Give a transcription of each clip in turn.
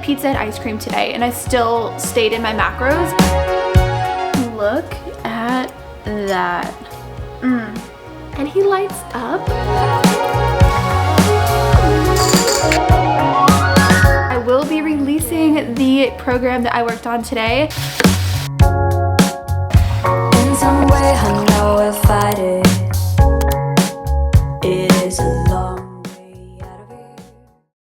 pizza and ice cream today, and I still stayed in my macros. Look at that. And he lights up. I will be releasing the program that I worked on today. In some way I know if I did, it is a long way out of here.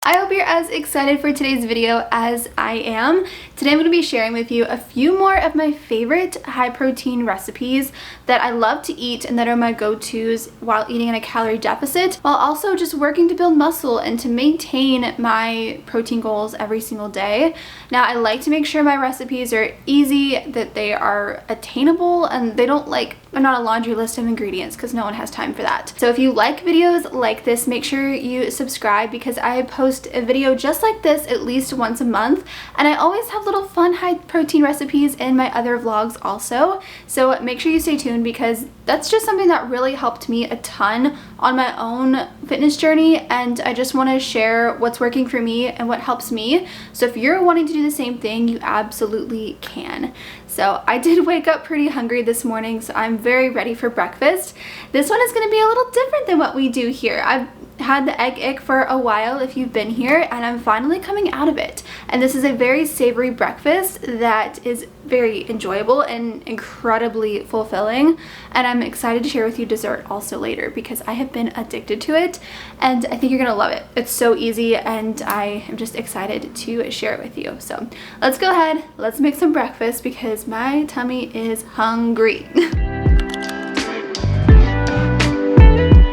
I hope you're as excited for today's video as I am. Today I'm going to be sharing with you a few more of my favorite high protein recipes that I love to eat and that are my go-tos while eating in a calorie deficit, while also just working to build muscle and to maintain my protein goals every single day. Now, I like to make sure my recipes are easy, that they are attainable, and they don't are not a laundry list of ingredients, because no one has time for that. So if you like videos like this, make sure you subscribe, because I post a video just like this at least once a month, and I always have little fun high protein recipes in my other vlogs also. So make sure you stay tuned, because that's just something that really helped me a ton on my own fitness journey, and I just want to share what's working for me and what helps me. So if you're wanting to do the same thing, you absolutely can. So I did wake up pretty hungry this morning, so I'm very ready for breakfast. This one is going to be a little different than what we do here. I've had the egg ick for a while if you've been here, and I'm finally coming out of it. And this is a very savory breakfast that is very enjoyable and incredibly fulfilling, and I'm excited to share with you dessert also later, because I have been addicted to it and I think you're gonna love it. It's so easy, and I am just excited to share it with you. So let's go ahead, let's make some breakfast, because my tummy is hungry.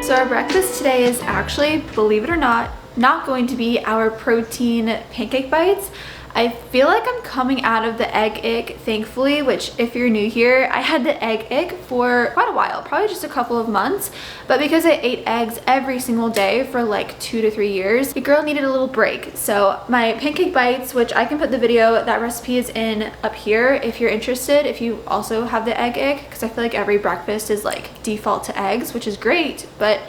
So our breakfast today is actually, believe it or not going to be our protein pancake bites. I feel like I'm coming out of the egg ick, thankfully, which if you're new here, I had the egg ick for quite a while, probably just a couple of months, but because I ate eggs every single day for like 2 to 3 years, the girl needed a little break. So my pancake bites, which I can put the video, that recipe is in up here if you're interested, if you also have the egg ick, because I feel like every breakfast is like default to eggs, which is great, but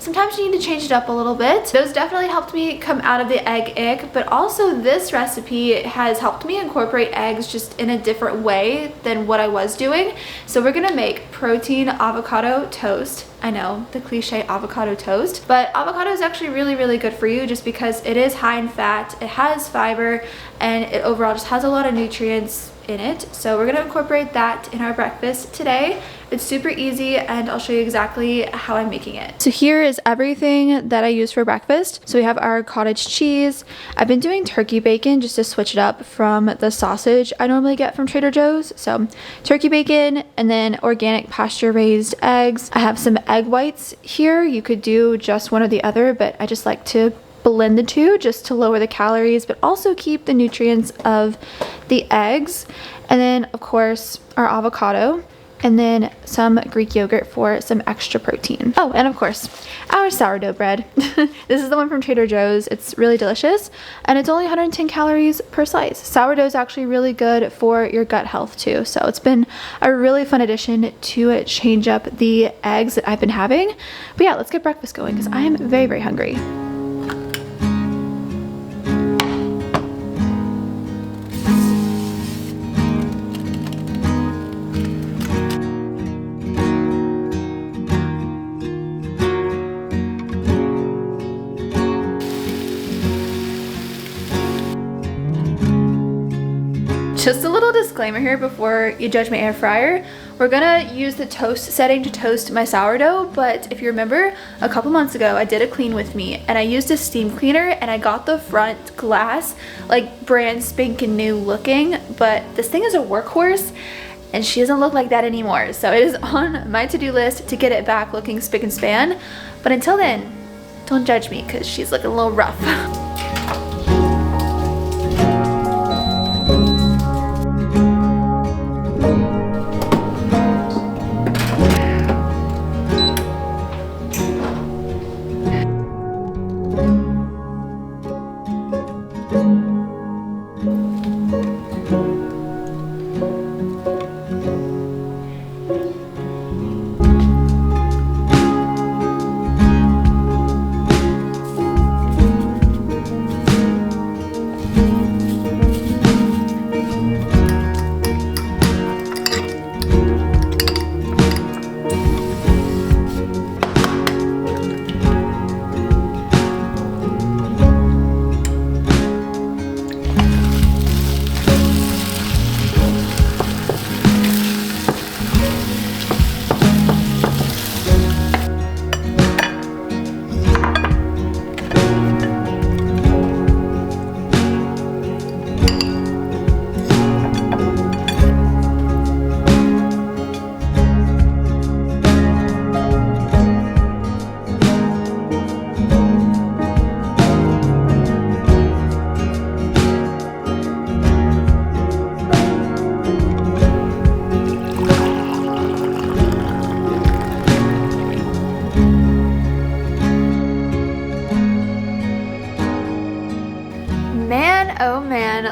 sometimes you need to change it up a little bit. Those definitely helped me come out of the egg ick, but also this recipe has helped me incorporate eggs just in a different way than what I was doing. So we're gonna make protein avocado toast. I know, the cliche avocado toast, but avocado is actually really, really good for you, just because it is high in fat, it has fiber, and it overall just has a lot of nutrients in it. So we're gonna incorporate that in our breakfast today. It's super easy, and I'll show you exactly how I'm making it. So here is everything that I use for breakfast. So we have our cottage cheese. I've been doing turkey bacon just to switch it up from the sausage I normally get from Trader Joe's. So turkey bacon, and then organic pasture raised eggs. I have some egg whites here. You could do just one or the other, but I just like to blend the two just to lower the calories, but also keep the nutrients of the eggs. And then of course our avocado, and then some Greek yogurt for some extra protein. Oh, and of course our sourdough bread. This is the one from Trader Joe's. It's really delicious, and it's only 110 calories per slice. Sourdough is actually really good for your gut health too, so it's been a really fun addition to change up the eggs that I've been having. But yeah, let's get breakfast going, because I am very, very hungry. Just a little disclaimer here before you judge my air fryer. We're gonna use the toast setting to toast my sourdough, but if you remember, a couple months ago I did a clean with me, and I used a steam cleaner, and I got the front glass like brand spanking new looking, but this thing is a workhorse, and she doesn't look like that anymore. So it is on my to-do list to get it back looking spick and span, but until then, don't judge me, because she's looking a little rough.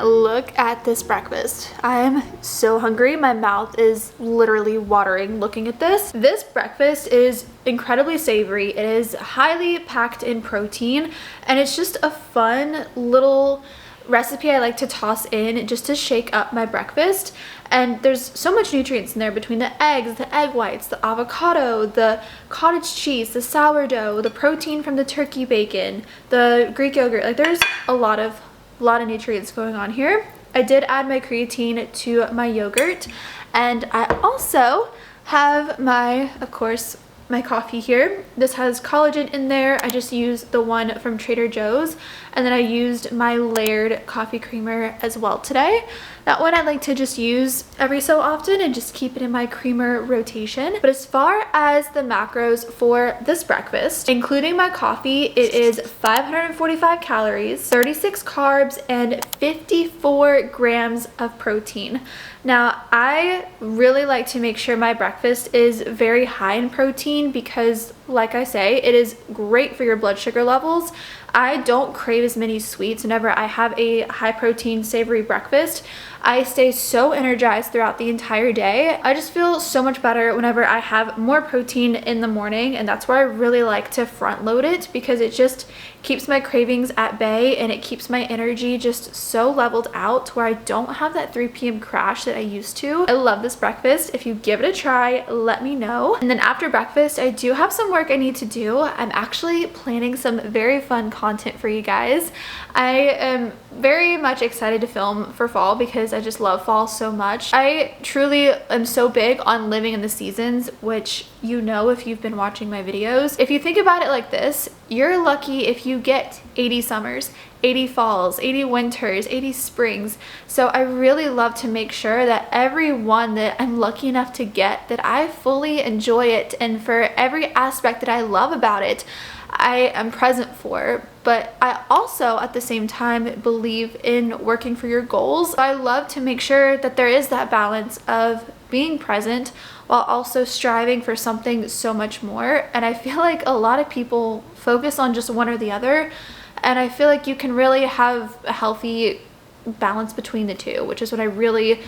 look at this breakfast. I am so hungry. My mouth is literally watering looking at this. This breakfast is incredibly savory. It is highly packed in protein, and it's just a fun little recipe I like to toss in just to shake up my breakfast. And there's so much nutrients in there between the eggs, the egg whites, the avocado, the cottage cheese, the sourdough, the protein from the turkey bacon, the Greek yogurt. Like, there's a lot of nutrients going on here. I did add my creatine to my yogurt, and I also have my, of course, my coffee here. This has collagen in there. I just used the one from Trader Joe's, and then I used my layered coffee creamer as well today. That one I like to just use every so often and just keep it in my creamer rotation. But as far as the macros for this breakfast, including my coffee, it is 545 calories, 36 carbs, and 54 grams of protein. Now, I really like to make sure my breakfast is very high in protein because, like I say, it is great for your blood sugar levels. I don't crave as many sweets whenever I have a high protein savory breakfast. I stay so energized throughout the entire day. I just feel so much better whenever I have more protein in the morning, and that's where I really like to front load it because it just keeps my cravings at bay and it keeps my energy just so leveled out to where I don't have that 3 p.m. crash that I used to. I love this breakfast. If you give it a try, let me know. And then after breakfast, I do have some work I need to do. I'm actually planning some very fun content for you guys. I am very much excited to film for fall because I just love fall so much. I truly am so big on living in the seasons, which you know if you've been watching my videos. If you think about it like this, you're lucky if you get 80 summers, 80 falls, 80 winters, 80 springs. So I really love to make sure that every one that I'm lucky enough to get, that I fully enjoy it, and for every aspect that I love about it, I am present for. But I also at the same time believe in working for your goals. I love to make sure that there is that balance of being present while also striving for something so much more. And I feel like a lot of people focus on just one or the other, and I feel like you can really have a healthy balance between the two, which is what I really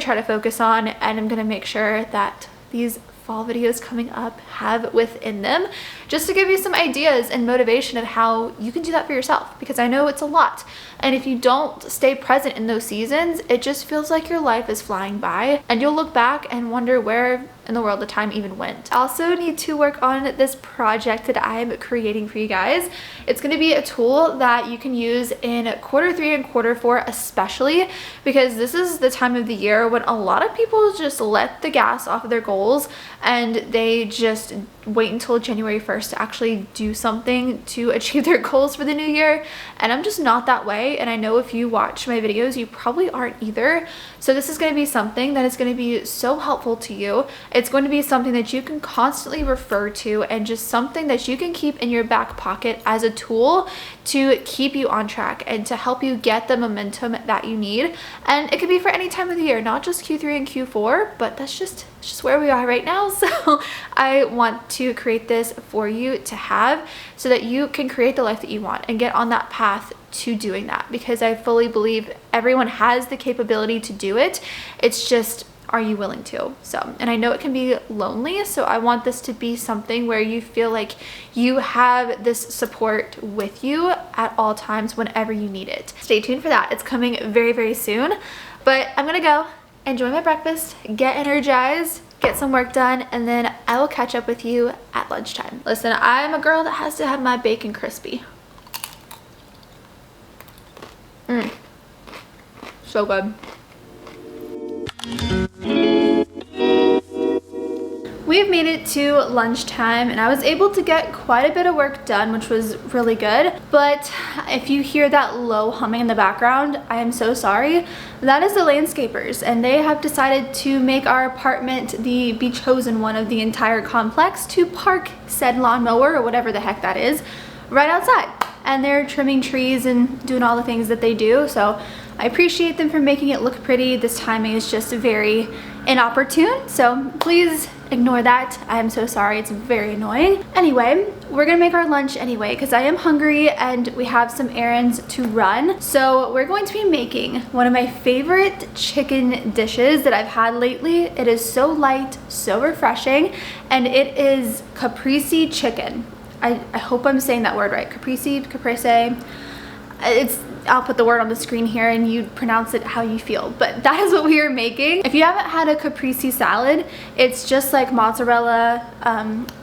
try to focus on. And I'm gonna make sure that these fall videos coming up have within them, just to give you some ideas and motivation of how you can do that for yourself, because I know it's a lot. And if you don't stay present in those seasons, it just feels like your life is flying by and you'll look back and wonder where in the world the time even went. I also need to work on this project that I'm creating for you guys. It's going to be a tool that you can use in Q3 and Q4 especially, because this is the time of the year when a lot of people just let the gas off of their goals and they just wait until January 1st to actually do something to achieve their goals for the new year. And I'm just not that way, and I know if you watch my videos you probably aren't either. So this is going to be something that is going to be so helpful to you. It's going to be something that you can constantly refer to, and just something that you can keep in your back pocket as a tool to keep you on track and to help you get the momentum that you need. And it could be for any time of the year, not just Q3 and Q4, but that's just where we are right now. So I want to create this for you to have so that you can create the life that you want and get on that path to doing that, because I fully believe everyone has the capability to do it. It's just, are you willing to? So, and I know it can be lonely, so I want this to be something where you feel like you have this support with you at all times whenever you need it. Stay tuned for that. It's coming very soon. But I'm gonna go enjoy my breakfast, get energized, get some work done, and then I will catch up with you at lunchtime. Listen, I'm a girl that has to have my bacon crispy. So good. We've made it to lunchtime, and I was able to get quite a bit of work done, which was really good. But if you hear that low humming in the background, I am so sorry. That is the landscapers, and they have decided to make our apartment the chosen one of the entire complex to park said lawnmower, or whatever the heck that is, right outside. And they're trimming trees and doing all the things that they do. So I appreciate them for making it look pretty. This timing is just very inopportune. So please Ignore that. I am so sorry. It's very annoying. Anyway, we're gonna make our lunch anyway because I am hungry and we have some errands to run. So we're going to be making one of my favorite chicken dishes that I've had lately. It is so light, so refreshing, and it is caprese chicken. I hope I'm saying that word right. Caprese. I'll put the word on the screen here and you pronounce it how you feel, but that is what we are making. If you haven't had a caprese salad, it's just like mozzarella,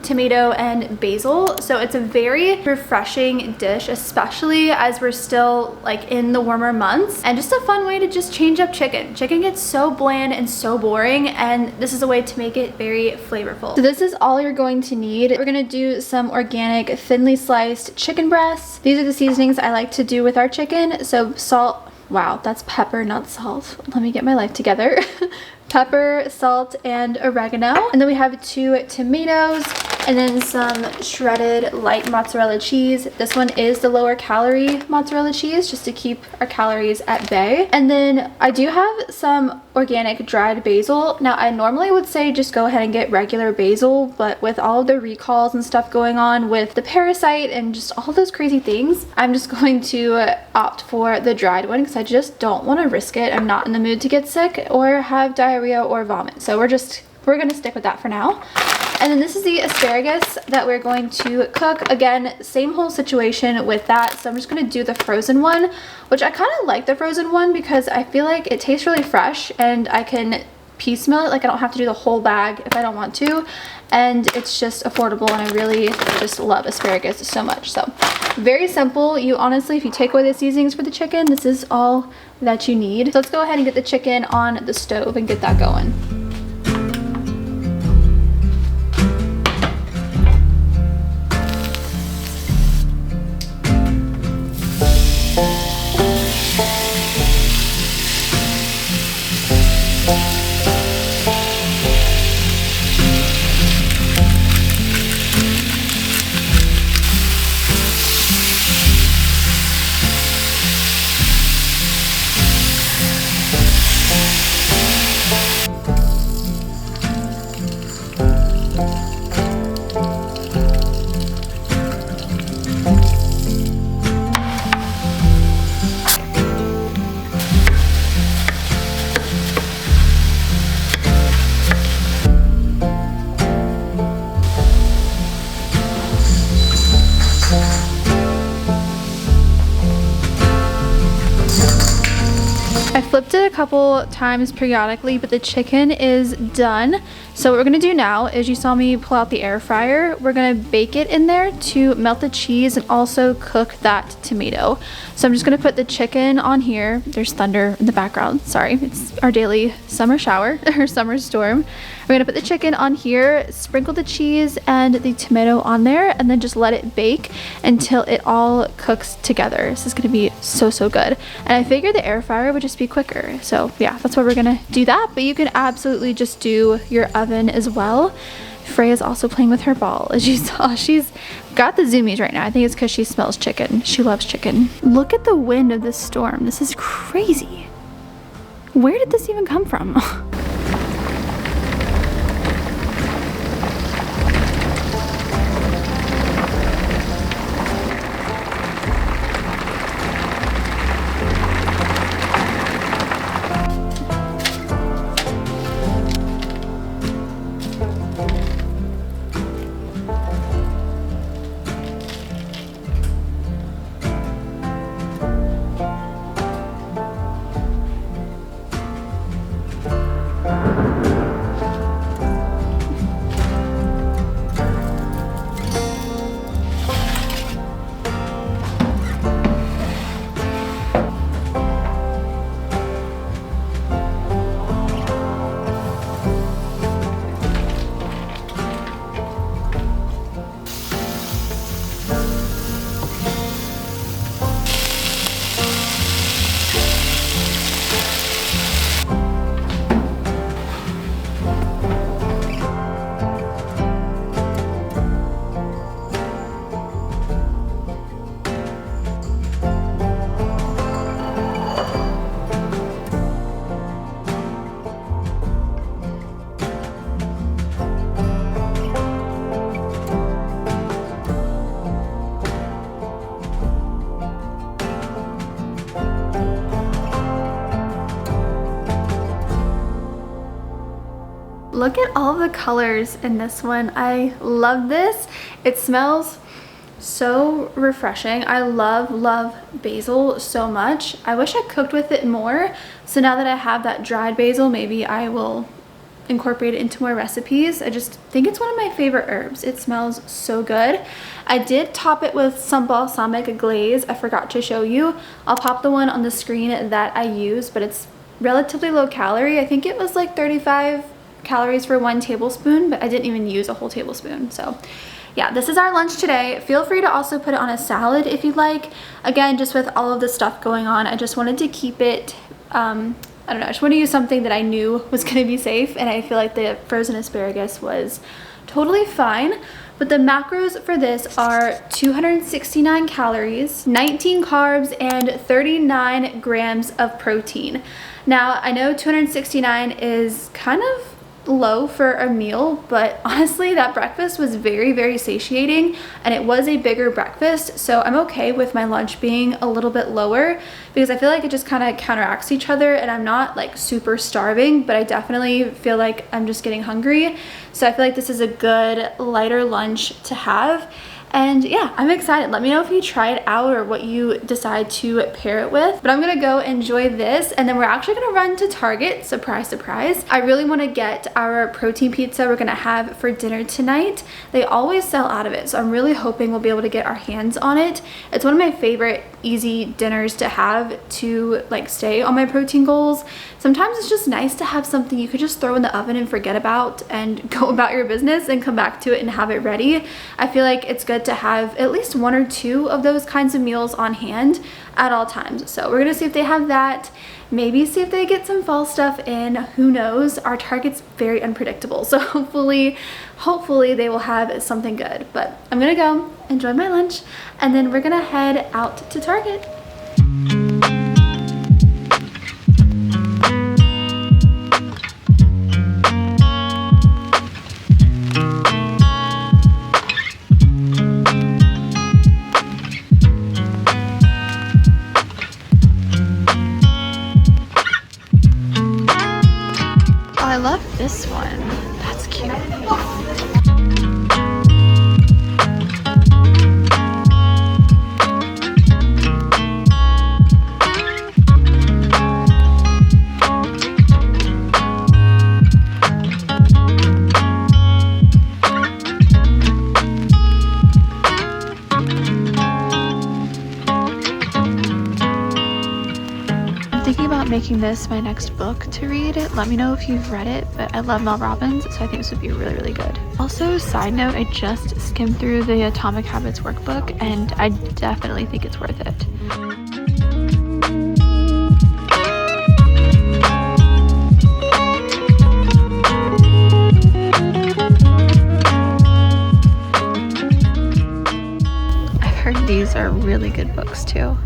tomato, and basil. So it's a very refreshing dish, especially as we're still like in the warmer months, and just a fun way to just change up chicken. Chicken gets so bland and so boring, and this is a way to make it very flavorful. So this is all you're going to need. We're gonna do some organic, thinly sliced chicken breasts. These are the seasonings I like to do with our chicken. So salt, wow, that's pepper, not salt. Let me get my life together. Pepper, salt, and oregano. And then we have 2 tomatoes and then some shredded light mozzarella cheese. This one is the lower calorie mozzarella cheese just to keep our calories at bay. And then I do have some organic dried basil. Now I normally would say just go ahead and get regular basil, but with all of the recalls and stuff going on with the parasite and just all those crazy things, I'm just going to opt for the dried one because I just don't want to risk it. I'm not in the mood to get sick or have diarrhea or vomit. So we're gonna stick with that for now. And then this is the asparagus that we're going to cook. Again, same whole situation with that. So I'm just gonna do the frozen one, which I kind of like the frozen one because I feel like it tastes really fresh and I can piecemeal it. Like I don't have to do the whole bag if I don't want to. And it's just affordable, and I really just love asparagus so much. So very simple. You honestly, if you take away the seasonings for the chicken, this is all that you need. So let's go ahead and get the chicken on the stove and get that going. I flipped it a couple times periodically, but the chicken is done. So what we're gonna do now is, you saw me pull out the air fryer. We're gonna bake it in there to melt the cheese and also cook that tomato. So I'm just gonna put the chicken on here. There's thunder in the background, sorry. It's our daily summer shower, or summer storm. We're gonna put the chicken on here, sprinkle the cheese and the tomato on there, and then just let it bake until it all cooks together. This is gonna be so, so good. And I figured the air fryer would just be quicker. So yeah, that's why we're gonna do that. But you can absolutely just do your oven as well. Freya's also playing with her ball. As you saw, she's got the zoomies right now. I think it's because she smells chicken. She loves chicken. Look at the wind of this storm. This is crazy. Where did this even come from? look at all the colors in this one. I love this. It smells so refreshing. I love basil so much. I wish I cooked with it more. So now that I have that dried basil, maybe I will incorporate it into more recipes. I just think it's one of my favorite herbs. It smells so good. I did top it with some balsamic glaze. I forgot to show you. I'll pop the one on the screen that I use, but it's relatively low calorie. I think it was like 35 calories for 1 tablespoon, but I didn't even use a whole tablespoon. So yeah, this is our lunch today. Feel free to also put it on a salad if you'd like. Again, just with all of the stuff going on, I just wanted to keep it, I don't know, I just want to use something that I knew was going to be safe, and I feel like the frozen asparagus was totally fine. But the macros for this are 269 calories, 19 carbs, and 39 grams of protein. Now, I know 269 is kind of low for a meal, but honestly that breakfast was very satiating, and it was a bigger breakfast, so I'm okay with my lunch being a little bit lower because I feel like it just kind of counteracts each other, and I'm not like super starving, but I definitely feel like I'm just getting hungry. So I feel like this is a good lighter lunch to have. And yeah, I'm excited. Let me know if you try it out or what you decide to pair it with. But I'm gonna go enjoy this, and then we're actually gonna run to Target. Surprise, surprise. I really wanna get our protein pizza we're gonna have for dinner tonight. They always sell out of it, so I'm really hoping we'll be able to get our hands on it. It's one of my favorite easy dinners to have to like stay on my protein goals. Sometimes it's just nice to have something you could just throw in the oven and forget about and go about your business and come back to it and have it ready. I feel like it's good to have at least 1 or 2 of those kinds of meals on hand at all times. So we're gonna see if they have that, maybe see if they get some fall stuff in, who knows. Our Target's very unpredictable, so hopefully they will have something good. But I'm gonna go enjoy my lunch, and then we're gonna head out to Target. I love this one. That's cute. Making this my next book to read. Let me know if you've read it, but I love Mel Robbins, so I think this would be really good. Also, side note, I just skimmed through the Atomic Habits workbook, and I definitely think it's worth it. I've heard these are really good books too.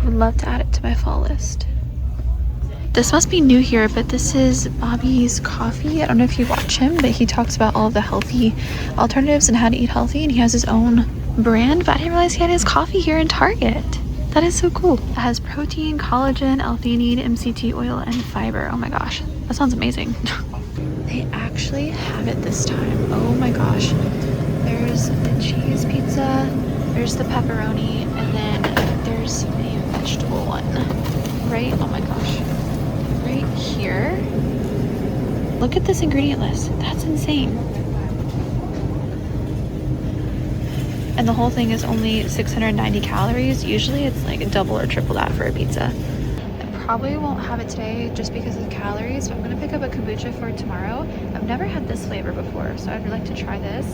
I would love to add it to my fall list. This must be new here, but this is Bobby's Coffee. I don't know if you watch him, but he talks about all of the healthy alternatives and how to eat healthy, and he has his own brand, but I didn't realize he had his coffee here in Target. That is so cool. It has protein, collagen, L-theanine, MCT oil, and fiber. Oh my gosh, that sounds amazing. They actually have it this time. Oh my gosh. There's the cheese pizza, there's the pepperoni, and then there's a vegetable one. Right? Oh my gosh. Right here. Look at this ingredient list. That's insane. And the whole thing is only 690 calories. Usually it's like double or triple that for a pizza. I probably won't have it today just because of the calories, but I'm gonna pick up a kombucha for tomorrow. I've never had this flavor before, so I'd like to try this.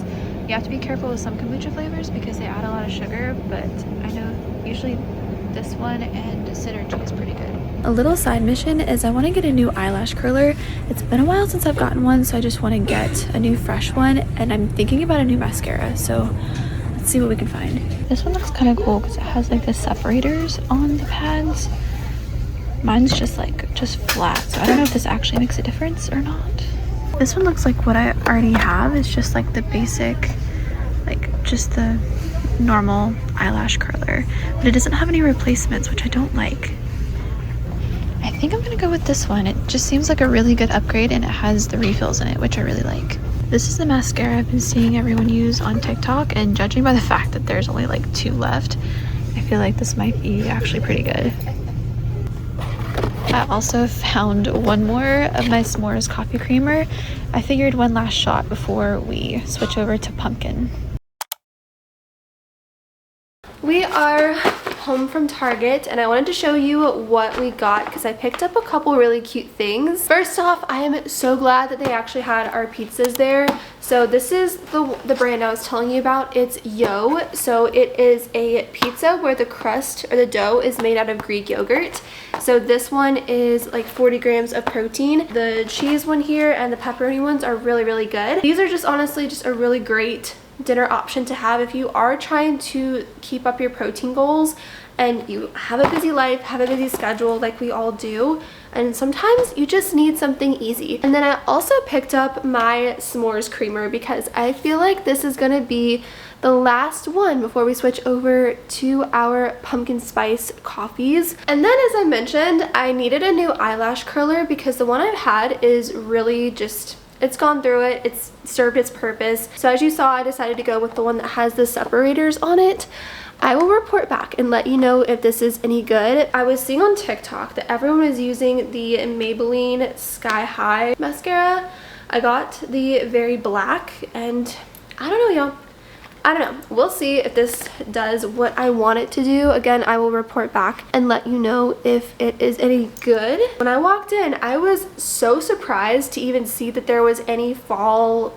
You have to be careful with some kombucha flavors because they add a lot of sugar, but I know usually this one and Synergy is pretty good. A little side mission is I want to get a new eyelash curler. It's been a while since I've gotten one, so I just want to get a new fresh one, and I'm thinking about a new mascara, so let's see what we can find. This one looks kind of cool because it has like the separators on the pads. Mine's just flat, so I don't know if this actually makes a difference or not. This one looks like what I already have. It's just like the basic, like just the normal eyelash curler, but it doesn't have any replacements, which I don't like. I think I'm gonna go with this one. It just seems like a really good upgrade and it has the refills in it, which I really like. This is the mascara I've been seeing everyone use on TikTok, and judging by the fact that there's only like 2 left, I feel like this might be actually pretty good. I also found one more of my s'mores coffee creamer. I figured one last shot before we switch over to pumpkin. We are home from Target and I wanted to show you what we got because I picked up a couple really cute things. First off, I am so glad that they actually had our pizzas there. So this is the brand I was telling you about. It's Yo. So it is a pizza where the crust or the dough is made out of Greek yogurt. So this one is like 40 grams of protein. The cheese one here and the pepperoni ones are really, really good. These are just honestly just a really great dinner option to have if you are trying to keep up your protein goals and you have a busy life, have a busy schedule like we all do, and sometimes you just need something easy. And then I also picked up my s'mores creamer because I feel like this is gonna be the last one before we switch over to our pumpkin spice coffees. And then, as I mentioned, I needed a new eyelash curler because the one I've had is really just, it's gone through it, it's served its purpose. So as you saw, I decided to go with the one that has the separators on it. I will report back and let you know if this is any good. I was seeing on TikTok that everyone was using the Maybelline Sky High mascara. I got the very black and I don't know, y'all. I don't know. We'll see if this does what I want it to do. Again, I will report back and let you know if it is any good. When I walked in, I was so surprised to even see that there was any fall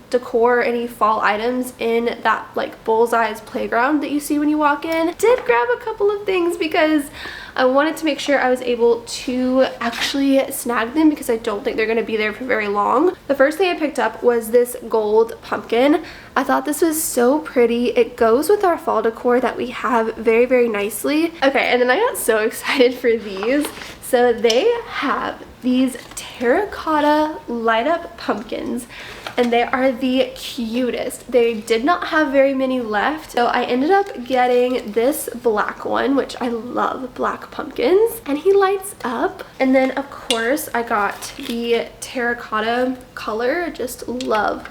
decor, any fall items in that like bullseye's playground that you see when you walk in. Did grab a couple of things because I wanted to make sure I was able to actually snag them because I don't think they're going to be there for very long. The first thing I picked up was this gold pumpkin. I thought this was so pretty. It goes with our fall decor that we have very, very nicely. Okay, and then I got so excited for these. So they have these terracotta light up pumpkins and they are the cutest. They did not have very many left, so I ended up getting this black one, which I love black pumpkins, and he lights up. And then of course I got the terracotta color. Just love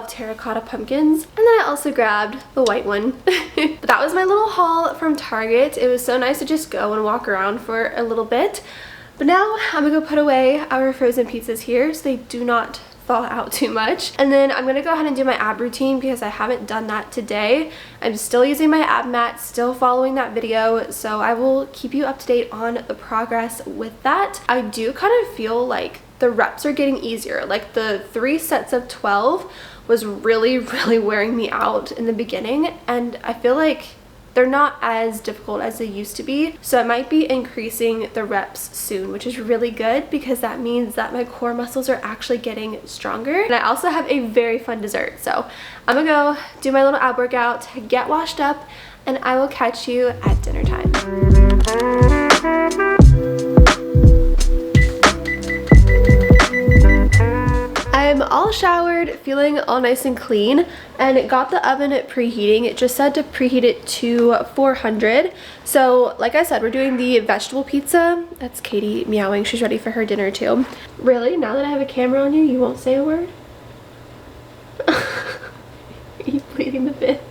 terracotta pumpkins. And then I also grabbed the white one. But that was my little haul from Target. It was so nice to just go and walk around for a little bit. But now I'm gonna go put away our frozen pizzas here so they do not thaw out too much. And then I'm gonna go ahead and do my ab routine because I haven't done that today. I'm still using my ab mat, still following that video, so I will keep you up to date on the progress with that. I do kind of feel like the reps are getting easier. Like the 3 sets of 12 was really wearing me out in the beginning, and I feel like they're not as difficult as they used to be. So I might be increasing the reps soon, which is really good because that means that my core muscles are actually getting stronger. And I also have a very fun dessert. So I'm gonna go do my little ab workout, get washed up, and I will catch you at dinner time. I'm all showered, feeling all nice and clean, and got the oven preheating. It just said to preheat it to 400. So like I said, we're doing the vegetable pizza. That's Katie meowing. She's ready for her dinner too. Really? Now that I have a camera on you, you won't say a word? Are you pleading the fifth?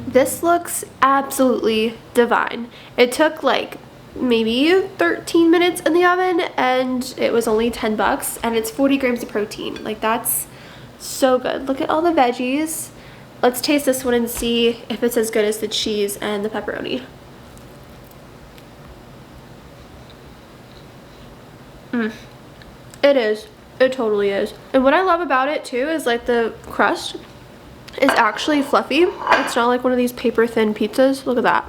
This looks absolutely divine. It took like maybe 13 minutes in the oven and it was only 10 bucks and it's 40 grams of protein. Like that's so good. Look at all the veggies. Let's taste this one and see if it's as good as the cheese and the pepperoni. It is. It totally is. And what I love about it too is like the crust is actually fluffy. It's not like one of these paper thin pizzas. Look at that.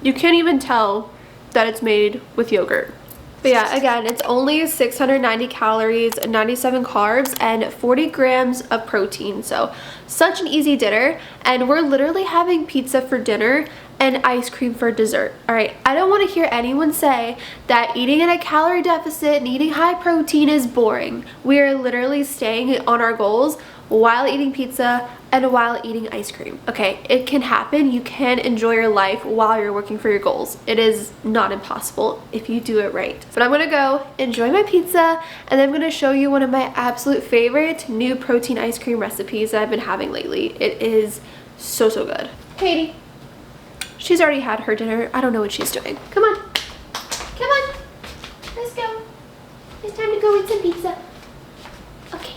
You can't even tell that it's made with yogurt. But yeah, again, it's only 690 calories, 97 carbs, and 40 grams of protein. So such an easy dinner. And we're literally having pizza for dinner and ice cream for dessert. All right, I don't want to hear anyone say that eating in a calorie deficit and eating high protein is boring. We are literally staying on our goals while eating pizza and while eating ice cream. Okay, it can happen. You can enjoy your life while you're working for your goals. It is not impossible if you do it right. But I'm gonna go enjoy my pizza, and then I'm gonna show you one of my absolute favorite new protein ice cream recipes that I've been having lately. It is so, so good. Katie, she's already had her dinner. I don't know what she's doing. Come on. Come on. Let's go. It's time to go eat some pizza. Okay.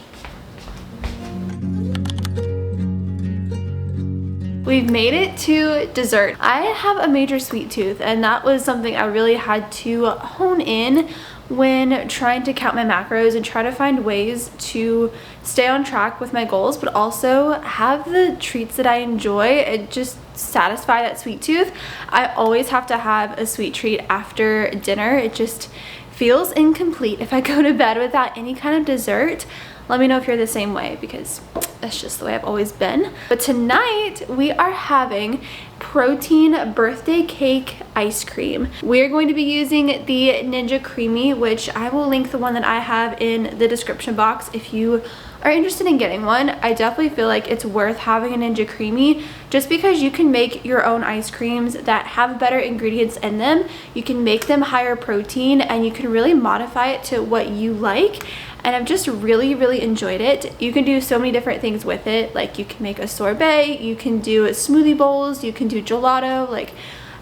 We've made it to dessert. I have a major sweet tooth, and that was something I really had to hone in when trying to count my macros and try to find ways to stay on track with my goals, but also have the treats that I enjoy and just satisfy that sweet tooth. I always have to have a sweet treat after dinner. It just feels incomplete if I go to bed without any kind of dessert. Let me know if you're the same way, because that's just the way I've always been. But tonight we are having protein birthday cake ice cream. We're going to be using the Ninja Creami, which I will link the one that I have in the description box if you are interested in getting one. I definitely feel like it's worth having a Ninja Creami just because you can make your own ice creams that have better ingredients in them. You can make them higher protein and you can really modify it to what you like. And I've just really enjoyed it. You can do so many different things with it. Like you can make a sorbet, you can do smoothie bowls, you can do gelato. Like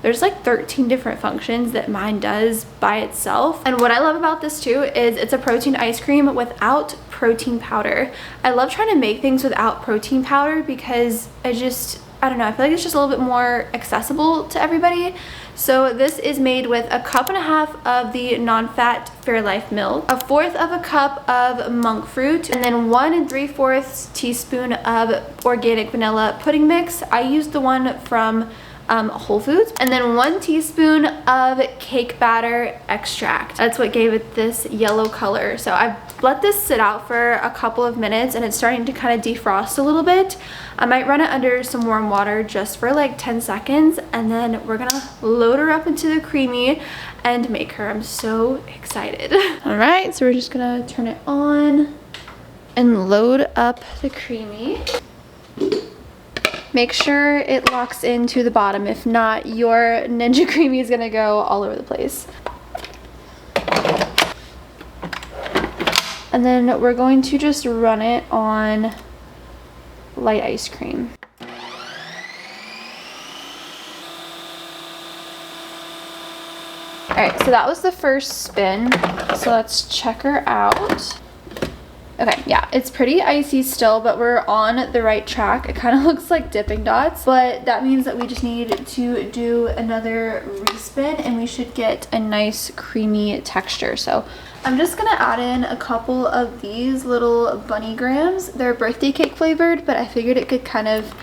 there's like 13 different functions that mine does by itself. And what I love about this too is it's a protein ice cream without protein powder. I love trying to make things without protein powder because I don't know, I feel like it's just a little bit more accessible to everybody. So this is made with 1.5 cups of the non-fat Fairlife milk, 1/4 of a cup of monk fruit, and then 1 3/4 teaspoon of organic vanilla pudding mix. I used the one from Whole Foods, and then 1 teaspoon of cake batter extract. That's what gave it this yellow color. So I let this sit out for a couple of minutes and it's starting to kind of defrost a little bit. I might run it under some warm water just for like 10 seconds, and then we're gonna load her up into the Creami and make her. I'm so excited. All right, so we're just gonna turn it on and load up the Creami. Make sure it locks into the bottom. If not, your Ninja Creami is gonna go all over the place. And then we're going to just run it on light ice cream. All right, so that was the first spin. So let's check her out. Okay, yeah, it's pretty icy still, but we're on the right track. It kind of looks like dipping dots, but that means that we just need to do another respin and we should get a nice creamy texture. So I'm just gonna add in a couple of these little bunny grams. They're birthday cake flavored, but I figured it could kind of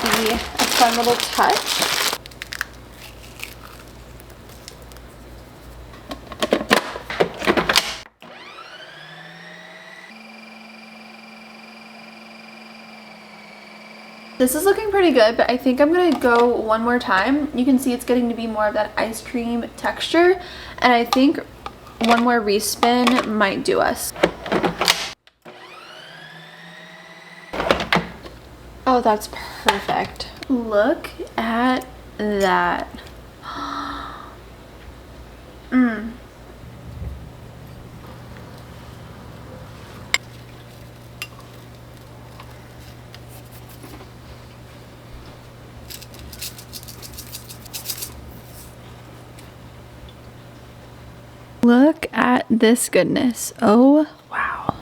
be a fun little touch. This is looking pretty good, but I think I'm gonna go one more time. You can see it's getting to be more of that ice cream texture, and I think one more respin might do us. Oh, that's perfect. Look at that. Look at this goodness. Oh, wow.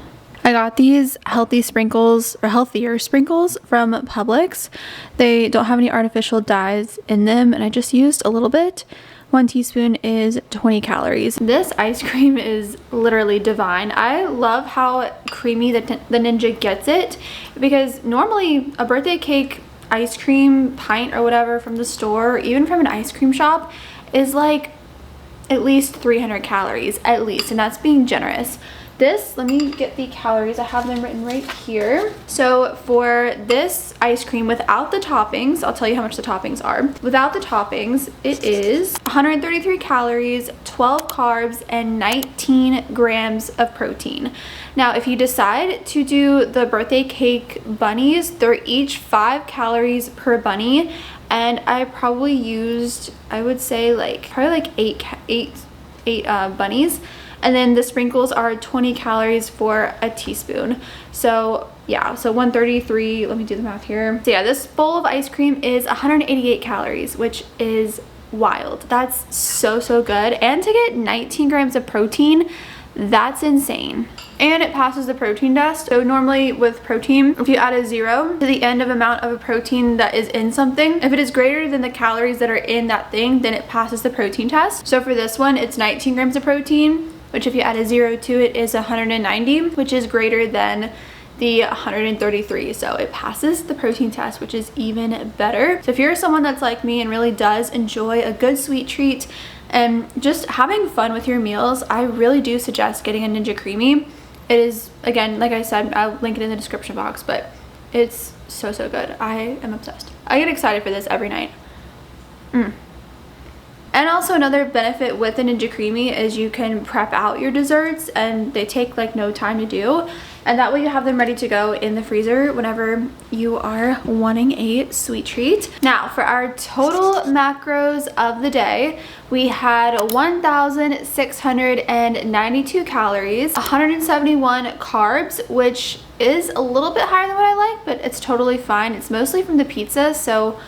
I got these healthy sprinkles, or healthier sprinkles, from Publix. They don't have any artificial dyes in them, and I just used a little bit 1 teaspoon is 20 calories. This ice cream is literally divine. I love how creamy the Ninja gets it, because normally a birthday cake ice cream pint or whatever from the store, even from an ice cream shop, is like at least 300 calories at least, and that's being generous. This, let me get the calories, I have them written right here. So for this ice cream without the toppings, I'll tell you how much the toppings are. Without the toppings, it is 133 calories, 12 carbs, and 19 grams of protein. Now, if you decide to do the birthday cake bunnies, they're each 5 calories per bunny, and I probably used, I would say probably like eight bunnies. And then the sprinkles are 20 calories for a teaspoon. So yeah, so 133, let me do the math here. So yeah, this bowl of ice cream is 188 calories, which is wild. That's so good. And to get 19 grams of protein, that's insane. And it passes the protein test. So normally with protein, if you add a 0 to the end of amount of a protein that is in something, if it is greater than the calories that are in that thing, then it passes the protein test. So for this one, it's 19 grams of protein, which if you add a 0 to it is 190, which is greater than the 133. So it passes the protein test, which is even better. So if you're someone that's like me and really does enjoy a good sweet treat and just having fun with your meals, I really do suggest getting a Ninja Creami. It is, again, like I said, I'll link it in the description box, but it's so good. I am obsessed. I get excited for this every night. And also another benefit with the Ninja Creami is you can prep out your desserts, and they take like no time to do. And that way you have them ready to go in the freezer whenever you are wanting a sweet treat. Now for our total macros of the day, we had 1,692 calories, 171 carbs, which is a little bit higher than what I like, but it's totally fine. It's mostly from the pizza, so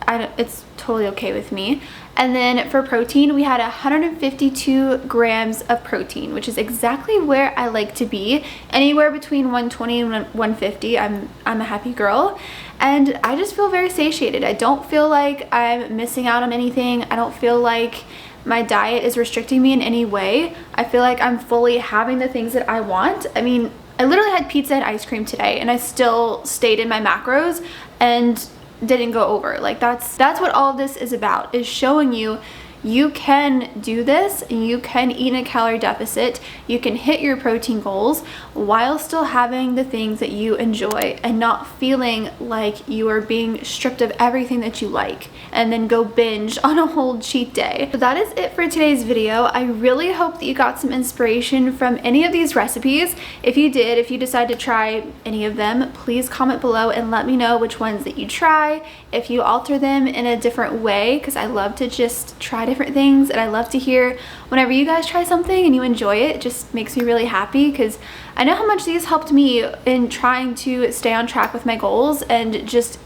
it's totally okay with me. And then for protein, we had 152 grams of protein, which is exactly where I like to be. Anywhere between 120 and 150, I'm a happy girl. And I just feel very satiated. I don't feel like I'm missing out on anything. I don't feel like my diet is restricting me in any way. I feel like I'm fully having the things that I want. I mean, I literally had pizza and ice cream today, and I still stayed in my macros and didn't go over. Like that's what all of this is about, is showing you you can do this, and you can eat in a calorie deficit, you can hit your protein goals while still having the things that you enjoy and not feeling like you are being stripped of everything that you like and then go binge on a whole cheat day. So that is it for today's video. I really hope that you got some inspiration from any of these recipes. If you did, if you decide to try any of them, please comment below and let me know which ones that you try, if you alter them in a different way, because I love to just try different things, and I love to hear whenever you guys try something and you enjoy it. It just makes me really happy, because I know how much these helped me in trying to stay on track with my goals and just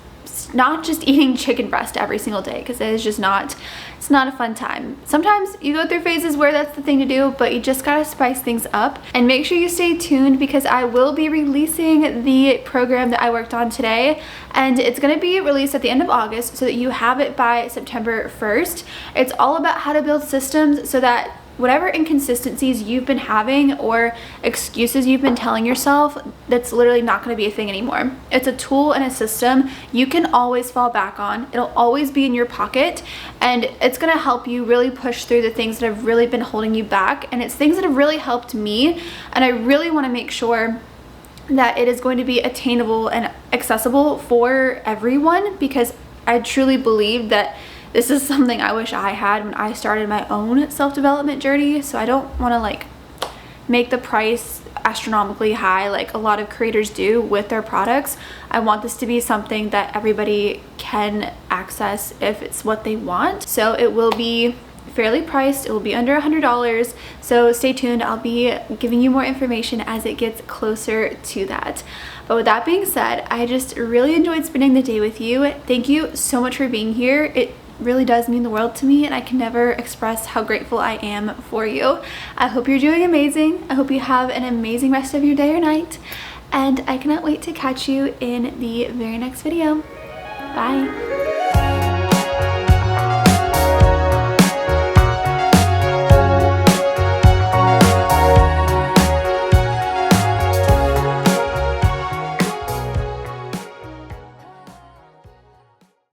not just eating chicken breast every single day, because it is just not, it's not a fun time. Sometimes you go through phases where that's the thing to do, but you just gotta spice things up. And make sure you stay tuned, because I will be releasing the program that I worked on today, and it's gonna be released at the end of August so that you have it by September 1st. It's all about how to build systems so that whatever inconsistencies you've been having or excuses you've been telling yourself, that's literally not going to be a thing anymore. It's a tool and a system you can always fall back on. It'll always be in your pocket, and it's going to help you really push through the things that have really been holding you back. And it's things that have really helped me, and I really want to make sure that it is going to be attainable and accessible for everyone, because I truly believe that this is something I wish I had when I started my own self-development journey. So I don't want to like make the price astronomically high like a lot of creators do with their products. I want this to be something that everybody can access if it's what they want. So it will be fairly priced. It will be under $100. So stay tuned. I'll be giving you more information as it gets closer to that. But with that being said, I just really enjoyed spending the day with you. Thank you so much for being here. It really does mean the world to me, and I can never express how grateful I am for you. I hope you're doing amazing. I hope you have an amazing rest of your day or night, and I cannot wait to catch you in the very next video. Bye.